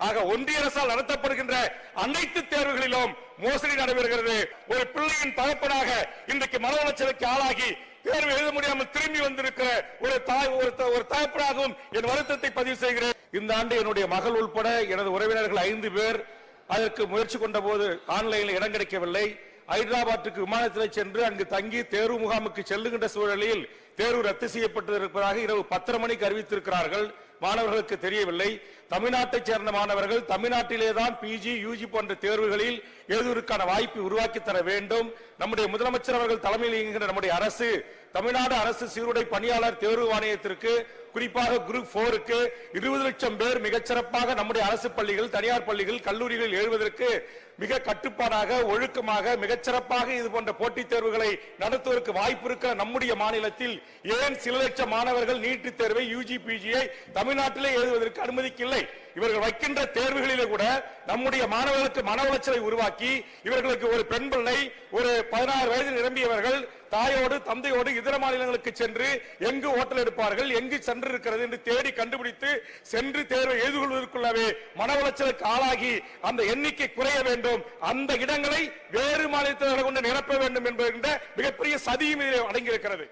ஆக ஒன்றிய அரசால் நடத்தப்படுகின்ற அனைத்து தேர்வுகளிலும் மோசடி நடைபெறுகிறது. ஒரு பிள்ளையின் தகப்பனாக இன்றைக்கு மன உளைச்சலுக்கு ஆளாகி தேர்வு எழுத முடியாமல் திரும்பி வந்திருக்கிற ஒரு தகப்பனாகவும் என் வருத்தத்தை பதிவு செய்கிறேன். இந்த ஆண்டு என்னுடைய மகள் உட்பட எனது உறவினர்கள் 5 பேர் அதற்கு முயற்சி கொண்ட போது ஆன்லைனில் இடம் கிடைக்கவில்லை. ஹைதராபாத்துக்கு விமானத்தில் சென்று அங்கு தங்கி தேர்வு முகாமுக்கு செல்லுகின்ற சூழலில் தேர்வு ரத்து செய்யப்பட்டிருப்பதாக இரவு 10:30 மணிக்கு அறிவித்திருக்கிறார்கள். மாணவர்களுக்கு தெரியவில்லை. தமிழ்நாட்டைச் சேர்ந்த மாணவர்கள் தமிழ்நாட்டிலேதான் பிஜி யூஜி போன்ற தேர்வுகளில் எழுதுவதற்கான வாய்ப்பை உருவாக்கி தர வேண்டும். நம்முடைய முதலமைச்சர் அவர்கள் தலைமையில் இயங்குகின்ற நம்முடைய அரசு தமிழ்நாடு அரசு சீருடை பணியாளர் தேர்வு ஆணையத்திற்கு குறிப்பாக குரூப் 4க்கு 20 லட்சம் பேர் மிகச்சிறப்பாக நம்முடைய அரசு பள்ளிகள் தனியார் பள்ளிகள் கல்லூரிகளில் எழுதுவதற்கு மிக கட்டுப்பாடாக ஒழுக்கமாக மிகச்சிறப்பாக இது போன்ற போட்டித் தேர்வுகளை நடத்துவதற்கு வாய்ப்பு இருக்கிற நம்முடைய மாநிலத்தில் ஏன் சில லட்சம் மாணவர்கள் நீட் தேர்வை யூஜி பிஜியை தமிழ்நாட்டிலே எழுதுவதற்கு அனுமதிக்கவில்லை? இவர்கள் வைக்கின்ற தேர்வுகளிலே கூட நம்முடைய மாணவர்களுக்கு மன உளைச்சலை உருவாக்கி இவர்களுக்கு ஒரு பெண் பிள்ளை ஒரு 16 வயது நிரம்பியவர்கள் தாயோடு தந்தையோடு இதர மாநிலங்களுக்கு சென்று எங்கு ஓட்டல் எடுப்பார்கள் எங்கு சென்று இருக்கிறது என்று தேடி கண்டுபிடித்து சென்று தேர்வை எழுதுகொள்வதற்குள்ளவே மன உளைச்சலுக்கு ஆளாகி அந்த எண்ணிக்கை குறைய வேண்டும். அந்த இடங்களை வேறு மாநிலத்தினர்களை கொண்டு நிரப்ப வேண்டும் என்கின்ற மிகப்பெரிய சதியும் இதில் அடங்கியிருக்கிறது.